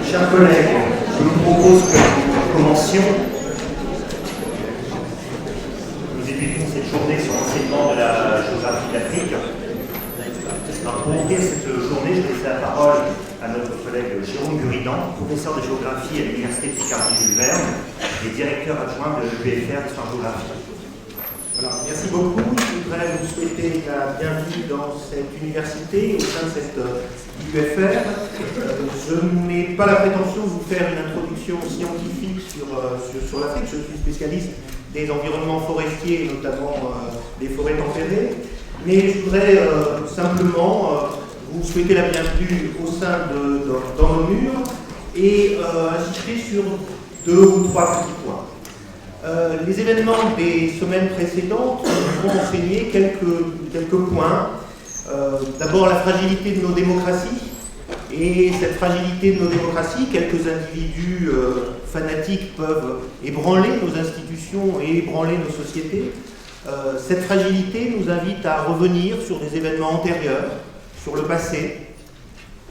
Chers collègues, je vous propose que nous commencions. Nous débutons cette journée sur l'enseignement de la géographie d'Afrique. Pour ouvrir cette journée, je vais laisser la parole à notre collègue Jérôme Buridan, professeur de géographie à l'Université Picardie-Jules Verne et directeur adjoint de l'UFR d'histoire-géographie. Voilà, merci beaucoup. Je voudrais vous souhaiter la bienvenue dans cette université, au sein de cette UFR. Je n'ai pas la prétention de vous faire une introduction scientifique sur l'Afrique. Je suis spécialiste des environnements forestiers, notamment des forêts tempérées. Mais je voudrais simplement vous souhaiter la bienvenue au sein dans nos murs et insister sur 2 ou 3 petits points. Les événements des semaines précédentes nous ont enseigné quelques points. D'abord la fragilité de nos démocraties, et cette fragilité de nos démocraties, quelques individus fanatiques peuvent ébranler nos institutions et ébranler nos sociétés. Cette fragilité nous invite à revenir sur des événements antérieurs, sur le passé.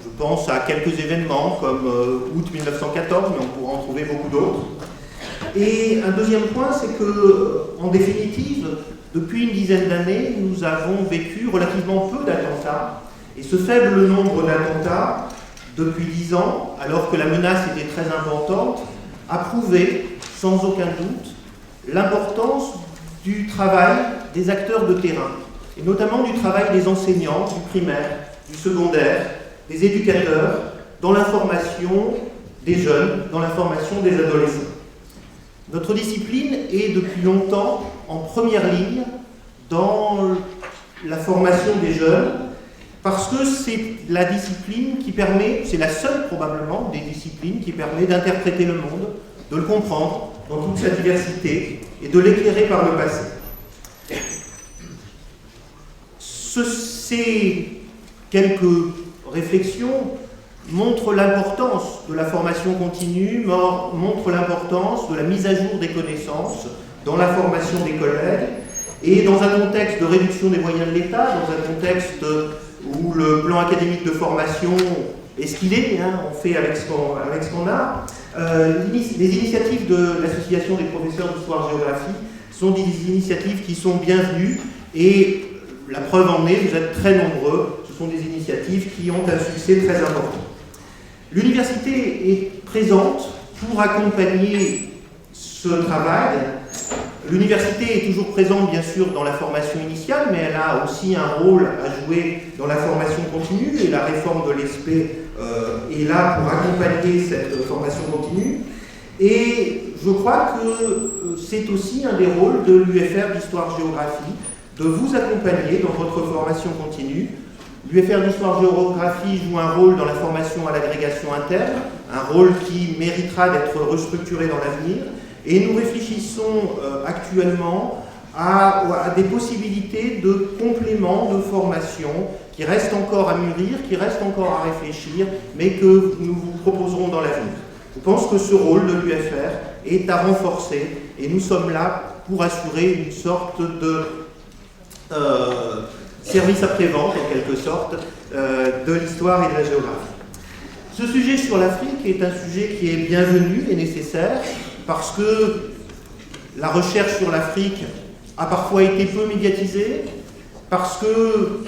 Je pense à quelques événements comme août 1914, mais on pourra en trouver beaucoup d'autres. Et un deuxième point, c'est que, en définitive, depuis une dizaine d'années, nous avons vécu relativement peu d'attentats. Et ce faible nombre d'attentats, depuis 10 ans, alors que la menace était très importante, a prouvé, sans aucun doute, l'importance du travail des acteurs de terrain, et notamment du travail des enseignants, du primaire, du secondaire, des éducateurs, dans l'information des jeunes, dans l'information des adolescents. Notre discipline est depuis longtemps en première ligne dans la formation des jeunes, parce que c'est la discipline qui permet, c'est la seule probablement des disciplines qui permet d'interpréter le monde, de le comprendre dans toute sa diversité et de l'éclairer par le passé. Ces quelques réflexions montrent l'importance de la formation continue, montrent l'importance de la mise à jour des connaissances dans la formation des collègues, et dans un contexte de réduction des moyens de l'État, dans un contexte où le plan académique de formation est ce qu'il est, on fait avec ce qu'on a. Les initiatives de l'Association des professeurs d'histoire-géographie sont des initiatives qui sont bienvenues, et la preuve en est, vous êtes très nombreux, ce sont des initiatives qui ont un succès très important. L'université est présente pour accompagner ce travail. L'université est toujours présente, bien sûr, dans la formation initiale, mais elle a aussi un rôle à jouer dans la formation continue, et la réforme de l'ESP est là pour accompagner cette formation continue. Et je crois que c'est aussi un des rôles de l'UFR d'histoire-géographie, de vous accompagner dans votre formation continue. L'UFR d'histoire-géographie joue un rôle dans la formation à l'agrégation interne, un rôle qui méritera d'être restructuré dans l'avenir, et nous réfléchissons actuellement à des possibilités de complément de formation qui restent encore à mûrir, qui restent encore à réfléchir, mais que nous vous proposerons dans l'avenir. Je pense que ce rôle de l'UFR est à renforcer, et nous sommes là pour assurer une sorte de service après-vente, en quelque sorte, de l'histoire et de la géographie. Ce sujet sur l'Afrique est un sujet qui est bienvenu et nécessaire, parce que la recherche sur l'Afrique a parfois été peu médiatisée, parce que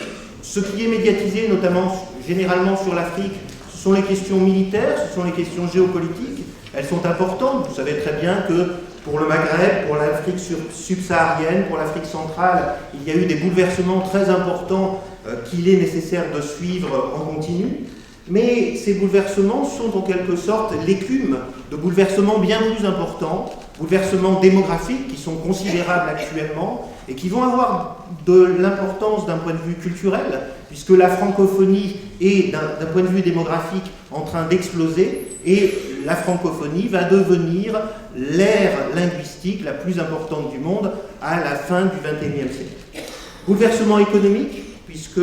ce qui est médiatisé, notamment généralement sur l'Afrique, ce sont les questions militaires, ce sont les questions géopolitiques. Elles sont importantes. Vous savez très bien que pour le Maghreb, pour l'Afrique subsaharienne, pour l'Afrique centrale, il y a eu des bouleversements très importants qu'il est nécessaire de suivre en continu. Mais ces bouleversements sont en quelque sorte l'écume de bouleversements bien plus importants, bouleversements démographiques qui sont considérables actuellement et qui vont avoir de l'importance d'un point de vue culturel, puisque la francophonie est, d'un point de vue démographique, en train d'exploser, et la francophonie va devenir l'ère linguistique la plus importante du monde à la fin du XXIe siècle. Bouleversement économique, puisque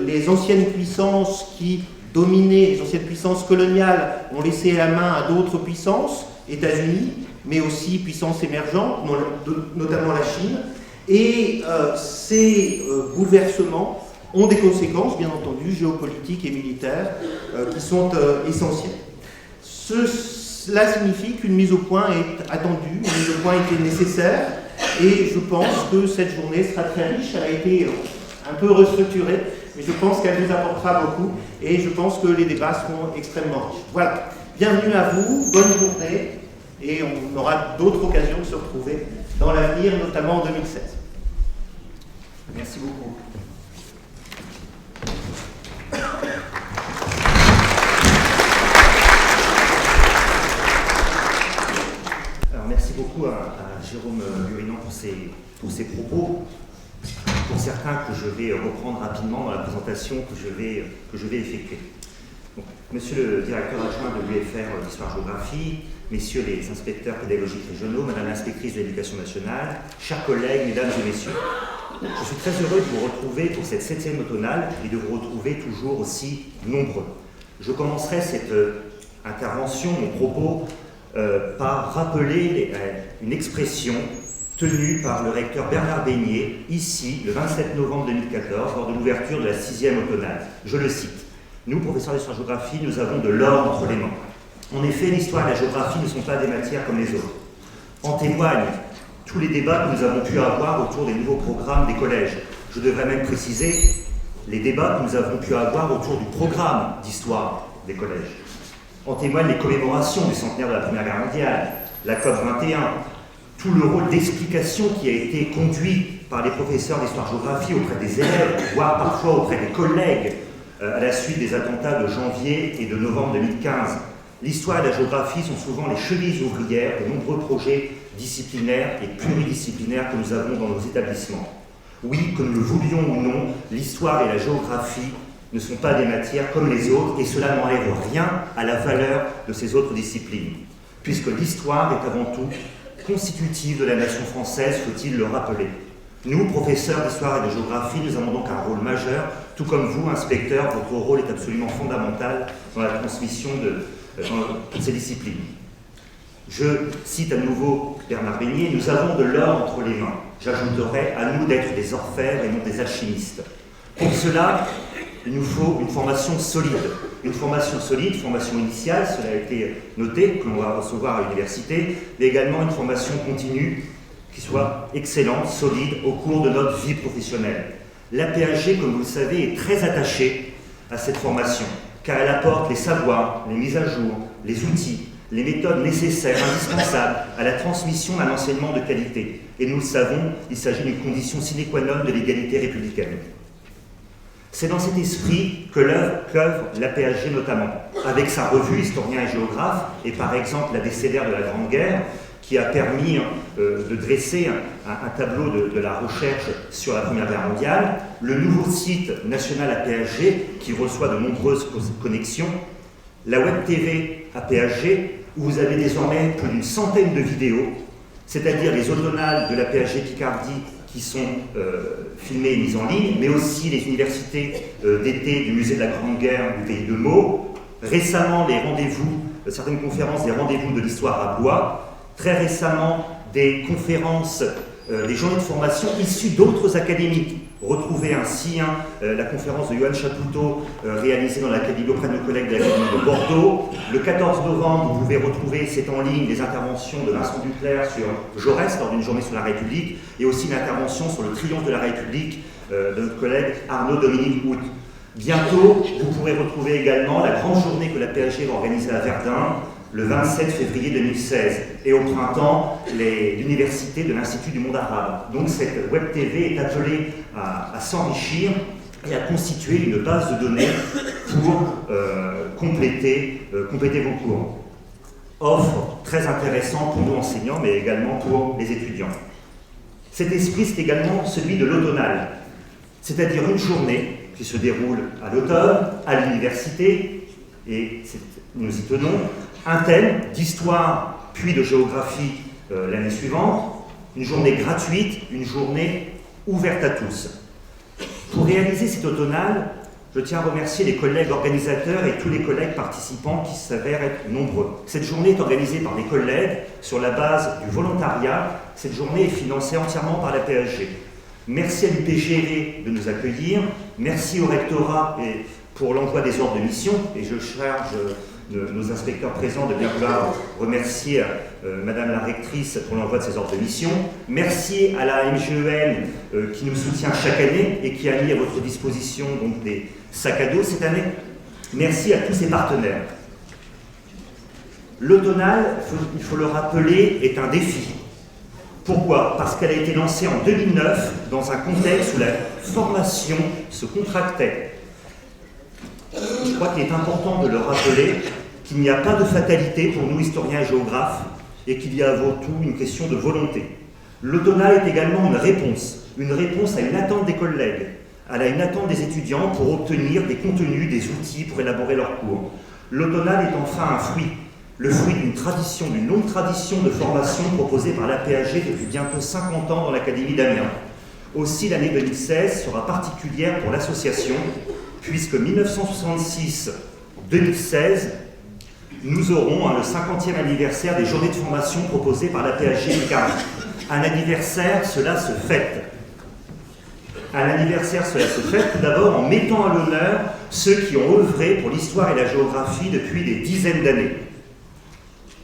les anciennes puissances qui dominaient, les anciennes puissances coloniales, ont laissé la main à d'autres puissances, États-Unis, mais aussi puissances émergentes, notamment la Chine. Et ces bouleversements ont des conséquences, bien entendu, géopolitiques et militaires, qui sont essentielles. Cela signifie qu'une mise au point est attendue, une mise au point était nécessaire, et je pense que cette journée sera très riche. Elle a été un peu restructurée, mais je pense qu'elle nous apportera beaucoup, et je pense que les débats seront extrêmement riches. Voilà, bienvenue à vous, bonne journée, et on aura d'autres occasions de se retrouver dans l'avenir, notamment en 2016. Merci beaucoup. Alors, merci beaucoup à Jérôme Gurinan pour ses propos. Pour certains que je vais reprendre rapidement dans la présentation que je vais effectuer. Donc, monsieur le directeur adjoint de l'UFR d'Histoire-Géographie, messieurs les inspecteurs pédagogiques régionaux, madame l'inspectrice de l'Éducation nationale, chers collègues, mesdames et messieurs, je suis très heureux de vous retrouver pour cette 7e automnale et de vous retrouver toujours aussi nombreux. Je commencerai cette intervention, mon propos, par rappeler une expression tenue par le recteur Bernard Beignet, ici, le 27 novembre 2014, lors de l'ouverture de la 6e automnale. Je le cite. Nous, professeurs d'histoire-géographie, nous avons de l'or entre les mains. En effet, l'histoire et la géographie ne sont pas des matières comme les autres. En témoignent tous les débats que nous avons pu avoir autour des nouveaux programmes des collèges. Je devrais même préciser les débats que nous avons pu avoir autour du programme d'histoire des collèges. En témoignent les commémorations du centenaire de la Première Guerre mondiale, la COP 21, tout le rôle d'explication qui a été conduit par les professeurs d'histoire-géographie auprès des élèves, voire parfois auprès des collègues, à la suite des attentats de janvier et de novembre 2015. L'histoire et la géographie sont souvent les chevilles ouvrières de nombreux projets disciplinaires et pluridisciplinaires que nous avons dans nos établissements. Oui, que nous le voulions ou non, l'histoire et la géographie ne sont pas des matières comme les autres, et cela n'enlève rien à la valeur de ces autres disciplines, puisque l'histoire est avant tout constitutive de la nation française, faut-il le rappeler. Nous, professeurs d'histoire et de géographie, nous avons donc un rôle majeur, tout comme vous, inspecteurs, votre rôle est absolument fondamental dans la transmission de toutes ces disciplines. Je cite à nouveau Bernard Beignet, nous avons de l'or entre les mains. J'ajouterai à nous d'être des orfèvres et non des alchimistes. Pour cela, il nous faut une formation solide. Une formation solide, formation initiale, cela a été noté, que l'on va recevoir à l'université, mais également une formation continue qui soit excellente, solide, au cours de notre vie professionnelle. L'APHG, comme vous le savez, est très attachée à cette formation, car elle apporte les savoirs, les mises à jour, les outils, les méthodes nécessaires, indispensables à la transmission d'un enseignement de qualité. Et nous le savons, il s'agit d'une condition sine qua non de l'égalité républicaine. C'est dans cet esprit que l'œuvre l'APHG notamment, avec sa revue Historien et géographe, et par exemple la décédère de la Grande Guerre, qui a permis de dresser un tableau de la recherche sur la Première Guerre mondiale, le nouveau site national APHG, qui reçoit de nombreuses connexions, la Web TV APHG, où vous avez désormais plus d'une centaine de vidéos, c'est-à-dire les automnales de l'APHG Picardie qui sont filmées et mises en ligne, mais aussi les universités d'été du musée de la Grande Guerre du Pays de Meaux, récemment les rendez-vous, certaines conférences des rendez-vous de l'histoire à Blois, très récemment des conférences, des journées de formation issues d'autres académies. Retrouvez ainsi la conférence de Johan Chapoutot réalisée dans l'académie auprès de nos collègues de l'académie de Bordeaux. Le 14 novembre, vous pouvez retrouver, c'est en ligne, des interventions de Vincent Duclerc sur Jaurès lors d'une journée sur la République, et aussi une intervention sur le triomphe de la République de notre collègue Arnaud Dominique Hout. Bientôt, vous pourrez retrouver également la grande journée que la PHG va organiser à Verdun, le 27 février 2016, et au printemps, l'université de l'Institut du monde arabe. Donc cette Web TV est appelée à s'enrichir et à constituer une base de données pour compléter vos cours. Offre très intéressante pour nous enseignants, mais également pour les étudiants. Cet esprit, c'est également celui de l'automnale, c'est-à-dire une journée qui se déroule à l'automne, à l'université, et nous y tenons, un thème d'histoire puis de géographie l'année suivante, une journée gratuite, une journée ouverte à tous. Pour réaliser cette automnale, je tiens à remercier les collègues organisateurs et tous les collègues participants qui s'avèrent être nombreux. Cette journée est organisée par des collègues sur la base du volontariat. Cette journée est financée entièrement par la PHG. Merci à l'UPGV de nous accueillir, merci au rectorat pour l'envoi des ordres de mission, et je charge nos inspecteurs présents de bien vouloir remercier Madame la rectrice pour l'envoi de ses ordres de mission. Merci à la MGEN qui nous soutient chaque année et qui a mis à votre disposition donc, des sacs à dos cette année. Merci à tous ses partenaires. L'automnale, il faut le rappeler, est un défi. Pourquoi? Parce qu'elle a été lancée en 2009 dans un contexte où la formation se contractait. Je crois qu'il est important de le rappeler qu'il n'y a pas de fatalité pour nous historiens et géographes et qu'il y a avant tout une question de volonté. L'automnale est également une réponse à une attente des collègues, à une attente des étudiants pour obtenir des contenus, des outils pour élaborer leurs cours. L'automnale est enfin un fruit, le fruit d'une longue tradition de formation proposée par l'APAG depuis bientôt 50 ans dans l'Académie d'Amiens. Aussi, l'année 2016 sera particulière pour l'association, puisque 1966-2016, nous aurons le 50e anniversaire des journées de formation proposées par l'APAG Picardie. Un anniversaire, cela se fête. Un anniversaire, cela se fête tout d'abord en mettant à l'honneur ceux qui ont œuvré pour l'histoire et la géographie depuis des dizaines d'années.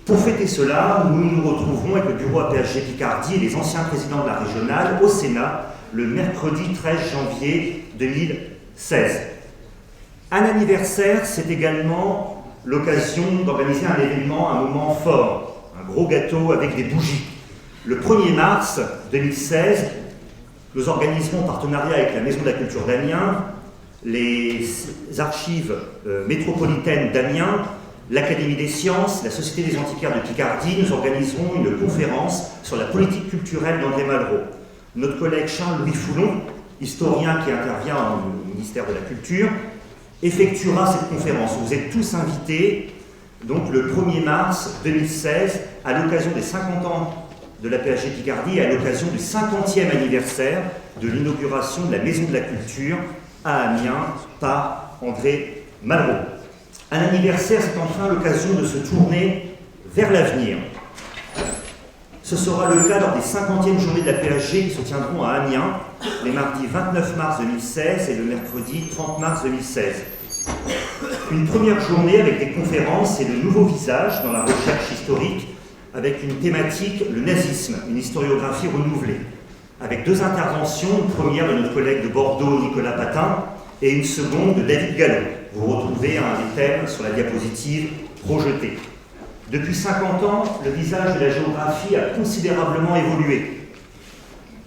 Pour fêter cela, nous nous retrouverons avec le bureau APAG Picardie et les anciens présidents de la régionale au Sénat le mercredi 13 janvier 2016. Un anniversaire, c'est également l'occasion d'organiser un événement, un moment fort, un gros gâteau avec des bougies. Le 1er mars 2016, nous organiserons en partenariat avec la Maison de la Culture d'Amiens, les archives métropolitaines d'Amiens, l'Académie des sciences, la Société des antiquaires de Picardie. Nous organiserons une conférence sur la politique culturelle d'André Malraux. Notre collègue Charles-Louis Foulon, historien qui intervient au ministère de la Culture, effectuera cette conférence. Vous êtes tous invités, donc le 1er mars 2016, à l'occasion des 50 ans de l'APAG Picardie et à l'occasion du 50e anniversaire de l'inauguration de la Maison de la Culture à Amiens par André Malraux. Un anniversaire, c'est enfin l'occasion de se tourner vers l'avenir. Ce sera le cas lors des 50e journées de l'APAG qui se tiendront à Amiens, les mardis 29 mars 2016 et le mercredi 30 mars 2016. Une première journée avec des conférences et de nouveaux visages dans la recherche historique, avec une thématique, le nazisme, une historiographie renouvelée, avec 2 interventions, une première de notre collègue de Bordeaux, Nicolas Patin, et une seconde de David Gallo. Vous retrouvez un des thèmes sur la diapositive projetée. Depuis 50 ans, le visage de la géographie a considérablement évolué.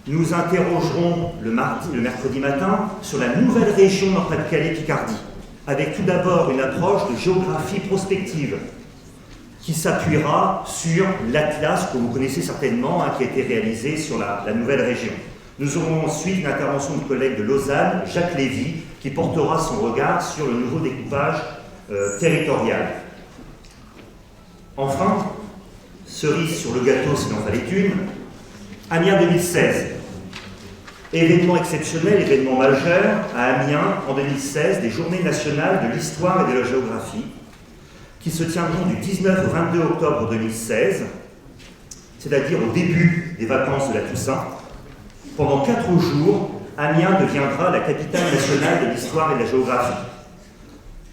Nous interrogerons le mercredi matin sur la nouvelle région Nord-Pas-de-Calais-Picardie, avec tout d'abord une approche de géographie prospective qui s'appuiera sur l'atlas que vous connaissez certainement, qui a été réalisé sur la nouvelle région. Nous aurons ensuite une intervention du collègue de Lausanne, Jacques Lévy, qui portera son regard sur le nouveau découpage territorial. Enfin, cerise sur le gâteau s'il en fallait une, Amiens 2016. Événement exceptionnel, événement majeur, à Amiens en 2016, des Journées nationales de l'histoire et de la géographie, qui se tiendront du 19 au 22 octobre 2016, c'est-à-dire au début des vacances de la Toussaint. Pendant 4 jours, Amiens deviendra la capitale nationale de l'histoire et de la géographie.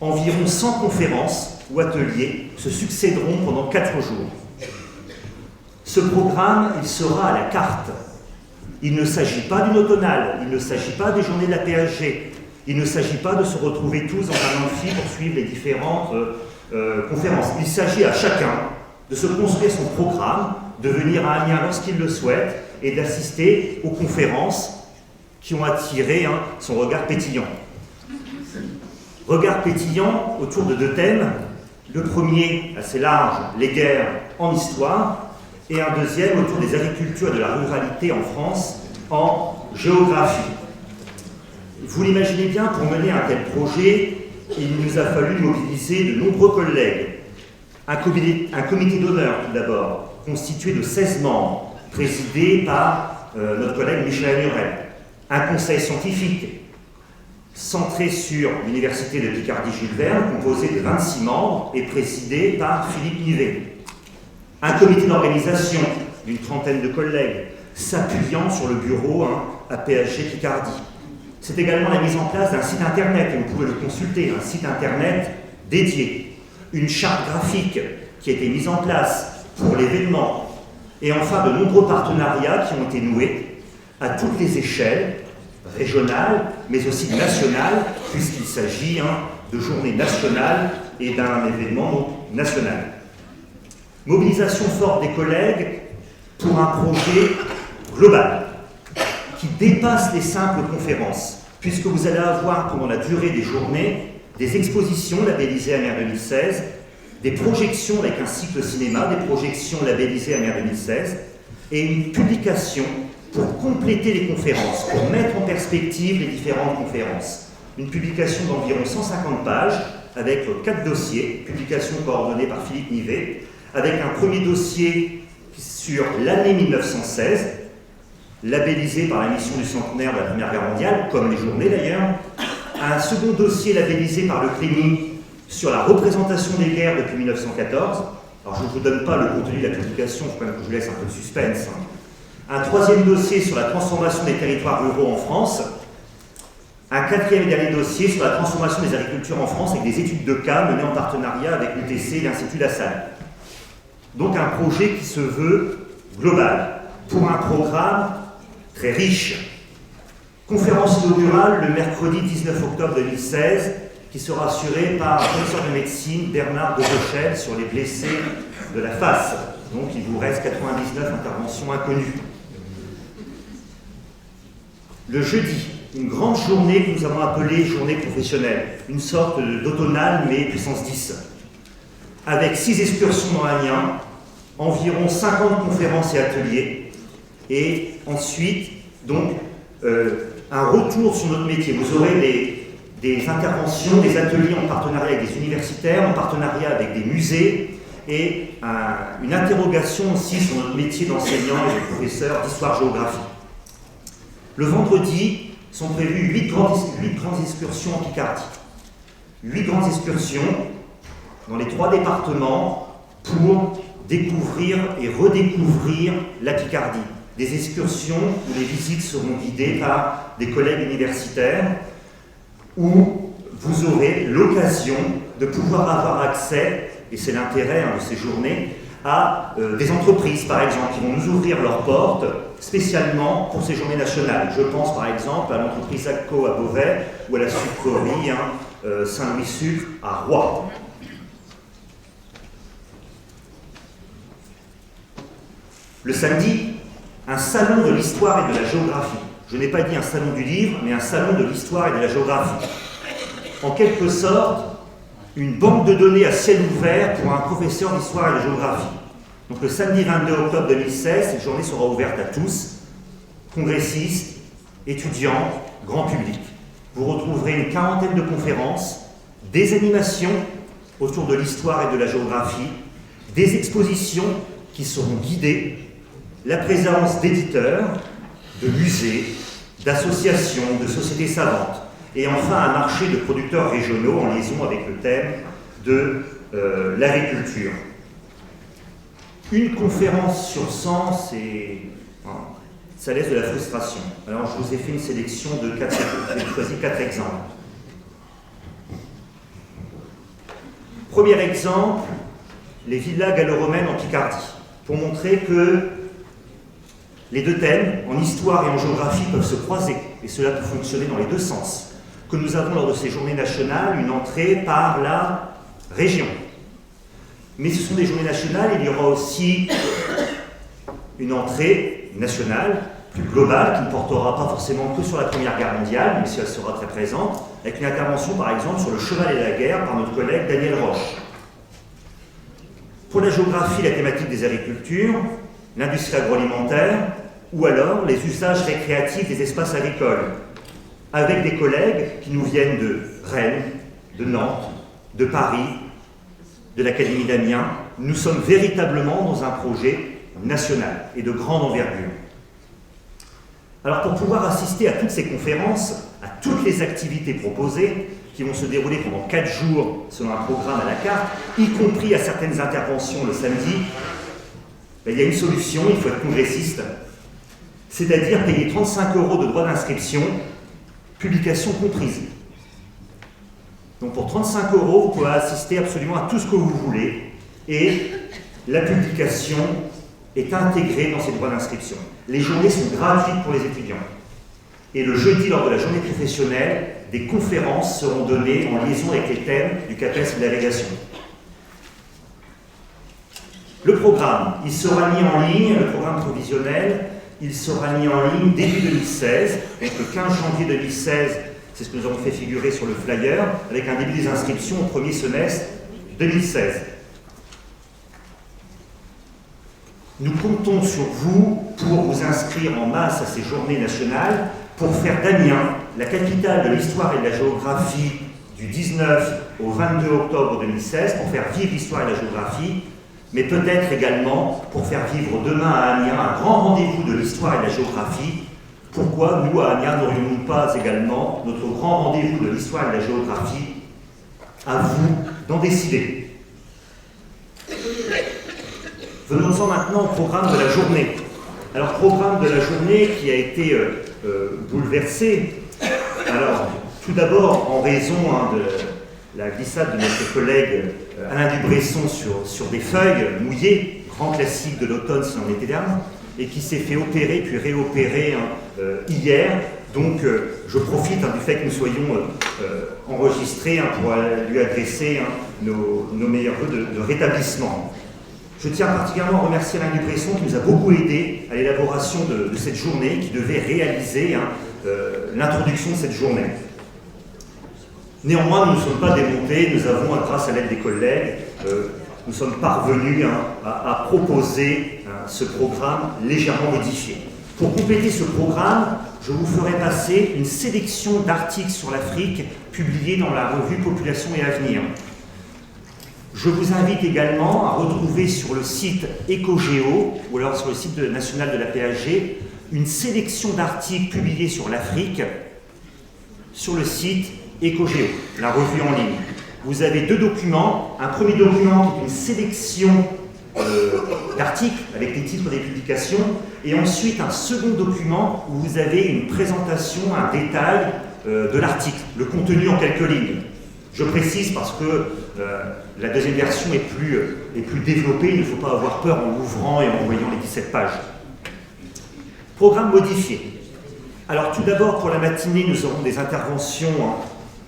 Environ 100 conférences ou ateliers se succéderont pendant 4 jours. Ce programme, il sera à la carte. Il ne s'agit pas d'une automnale, il ne s'agit pas des journées de la PAG, il ne s'agit pas de se retrouver tous dans un amphi pour suivre les différentes conférences. Il s'agit à chacun de se construire son programme, de venir à Amiens lorsqu'il le souhaite et d'assister aux conférences qui ont attiré son regard pétillant. Regard pétillant autour de 2 thèmes. Le premier, assez large, les guerres en histoire, et un deuxième autour des agricultures et de la ruralité en France en géographie. Vous l'imaginez bien, pour mener un tel projet, il nous a fallu mobiliser de nombreux collègues. Un comité d'honneur tout d'abord, constitué de 16 membres, présidé par notre collègue Michel Agnorel. Un conseil scientifique centré sur l'Université de Picardie-Jules Verne, composé de 26 membres et présidé par Philippe Nivet. Un comité d'organisation d'une trentaine de collègues, s'appuyant sur le bureau APAG Picardie. C'est également la mise en place d'un site internet, et vous pouvez le consulter, un site internet dédié. une charte graphique qui a été mise en place pour l'événement, et enfin de nombreux partenariats qui ont été noués à toutes les échelles, régionales, mais aussi nationales, puisqu'il s'agit de journées nationales et d'un événement national. Mobilisation forte des collègues pour un projet global qui dépasse les simples conférences, puisque vous allez avoir pendant la durée des journées des expositions labellisées AMER 2016, des projections avec un cycle cinéma, des projections labellisées AMER 2016, et une publication pour compléter les conférences, pour mettre en perspective les différentes conférences. Une publication d'environ 150 pages, avec 4 dossiers, publication coordonnée par Philippe Nivet, avec un premier dossier sur l'année 1916, labellisé par la mission du centenaire de la Première Guerre mondiale, comme les journées d'ailleurs, un second dossier labellisé par le CLEMI sur la représentation des guerres depuis 1914. Alors je ne vous donne pas le contenu de la publication, il faut quand même que je vous laisse un peu de suspense. Un troisième dossier sur la transformation des territoires ruraux en France. Un quatrième et dernier dossier sur la transformation des agricultures en France avec des études de cas menées en partenariat avec l'UTC et l'Institut Lassalle. Donc un projet qui se veut global, pour un programme très riche. Conférence inaugurale le mercredi 19 octobre 2016, qui sera assurée par un professeur de médecine, Bernard de Rochelle, sur les blessés de la face. Donc il vous reste 99 interventions inconnues. Le jeudi, une grande journée que nous avons appelée journée professionnelle, une sorte d'automnale mais puissance 10, avec 6 excursions dans l'Amiens, environ 50 conférences et ateliers, et ensuite, donc, un retour sur notre métier. Vous aurez des interventions, des ateliers en partenariat avec des universitaires, en partenariat avec des musées, et une interrogation aussi sur notre métier d'enseignant et de professeur d'histoire-géographie. Le vendredi sont prévues 8 grandes excursions en Picardie. 8 grandes excursions dans les 3 départements pour découvrir et redécouvrir la Picardie. Des excursions où les visites seront guidées par des collègues universitaires, où vous aurez l'occasion de pouvoir avoir accès, et c'est l'intérêt de ces journées, à des entreprises, par exemple, qui vont nous ouvrir leurs portes spécialement pour ces journées nationales. Je pense par exemple à l'entreprise ACCO à Beauvais ou à la sucrerie Saint-Louis Sucre à Rouen. Le samedi, un salon de l'histoire et de la géographie. Je n'ai pas dit un salon du livre, mais un salon de l'histoire et de la géographie. En quelque sorte, une banque de données à ciel ouvert pour un professeur d'histoire et de géographie. Donc le samedi 22 octobre 2016, cette journée sera ouverte à tous, congressistes, étudiants, grand public. Vous retrouverez une quarantaine de conférences, des animations autour de l'histoire et de la géographie, des expositions qui seront guidées, la présence d'éditeurs, de musées, d'associations, de sociétés savantes, et enfin un marché de producteurs régionaux en liaison avec le thème de l'agriculture. Une conférence sur 100, ça laisse de la frustration. Alors je vous ai fait une sélection de 4, j'ai choisi 4 exemples. Premier exemple, les villas gallo-romaines en Picardie, pour montrer que les 2 thèmes, en histoire et en géographie, peuvent se croiser, et cela peut fonctionner dans les 2 sens. Que nous avons lors de ces journées nationales une entrée par la région. Mais ce sont des journées nationales, il y aura aussi une entrée nationale, plus globale, qui ne portera pas forcément que sur la Première Guerre mondiale, même si elle sera très présente, avec une intervention par exemple sur le cheval et la guerre par notre collègue Daniel Roche. Pour la géographie, la thématique des agricultures, l'industrie agroalimentaire, ou alors les usages récréatifs des espaces agricoles, avec des collègues qui nous viennent de Rennes, de Nantes, de Paris, de l'Académie d'Amiens. Nous sommes véritablement dans un projet national et de grande envergure. Alors pour pouvoir assister à toutes ces conférences, à toutes les activités proposées, qui vont se dérouler pendant 4 jours selon un programme à la carte, y compris à certaines interventions le samedi, il y a une solution, il faut être congressiste, c'est-à-dire payer 35 € de droits d'inscription, publication comprise. Donc pour 35 €, vous pouvez assister absolument à tout ce que vous voulez et la publication est intégrée dans ces droits d'inscription. Les journées sont gratuites pour les étudiants. Et le jeudi, lors de la journée professionnelle, des conférences seront données en liaison avec les thèmes du CAPES et de l'agrégation. Le programme, il sera mis en ligne, le programme provisionnel, il sera mis en ligne début 2016, donc le 15 janvier 2016, c'est ce que nous avons fait figurer sur le flyer, avec un début des inscriptions au premier semestre 2016. Nous comptons sur vous pour vous inscrire en masse à ces journées nationales, pour faire d'Amiens la capitale de l'histoire et de la géographie du 19 au 22 octobre 2016, pour faire vivre l'histoire et la géographie, mais peut-être également pour faire vivre demain à Amiens un grand rendez-vous de l'histoire et de la géographie. Pourquoi nous, à Amiens, n'aurions-nous pas également notre grand rendez-vous de l'histoire et de la géographie? À vous d'en décider. Venons-en maintenant au programme de la journée. Alors, programme de la journée qui a été bouleversé. Alors, tout d'abord, en raison de la glissade de notre collègue Alain Dubresson sur des feuilles mouillées, grand classique de l'automne si on était dernier, et qui s'est fait opérer puis réopérer hier. Donc je profite du fait que nous soyons enregistrés pour lui adresser nos meilleurs vœux de rétablissement. Je tiens particulièrement à remercier Alain Dubresson qui nous a beaucoup aidé à l'élaboration de cette journée, qui devait réaliser l'introduction de cette journée. Néanmoins, nous ne sommes pas démontés, nous avons, grâce à l'aide des collègues, nous sommes parvenus à proposer ce programme légèrement modifié. Pour compléter ce programme, je vous ferai passer une sélection d'articles sur l'Afrique publiés dans la revue Population et Avenir. Je vous invite également à retrouver sur le site EcoGéo, ou alors sur le site national de la PAG, une sélection d'articles publiés sur l'Afrique sur le site EcoGéo, la revue en ligne. Vous avez deux documents. Un premier document qui est une sélection d'articles avec les titres des publications, et ensuite un second document où vous avez une présentation, un détail de l'article, le contenu en quelques lignes. Je précise parce que la deuxième version est plus développée, il ne faut pas avoir peur en l'ouvrant et en voyant les 17 pages. Programme modifié. Alors tout d'abord, pour la matinée, nous aurons des interventions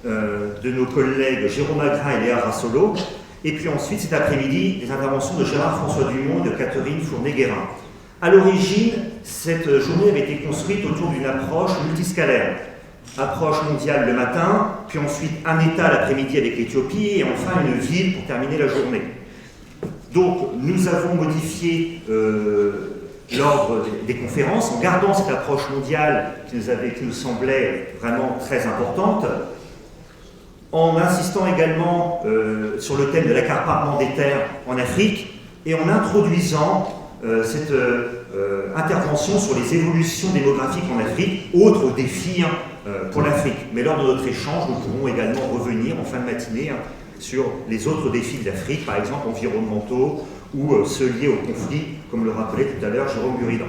de nos collègues Jérôme Agrin et Léa Rassolo, et puis ensuite, cet après-midi, des interventions de Gérard-François Dumont et de Catherine Fournet-Guérin. À l'origine, cette journée avait été construite autour d'une approche multiscalaire. Approche mondiale le matin, puis ensuite un État l'après-midi avec l'Éthiopie, et enfin une ville pour terminer la journée. Donc, nous avons modifié l'ordre des conférences en gardant cette approche mondiale qui nous semblait vraiment très importante, en insistant également sur le thème de l'accaparement des terres en Afrique et en introduisant cette intervention sur les évolutions démographiques en Afrique, autre défi pour l'Afrique. Mais lors de notre échange, nous pourrons également revenir en fin de matinée sur les autres défis de l'Afrique, par exemple environnementaux ou ceux liés au conflit, comme le rappelait tout à l'heure Jérôme Buridan.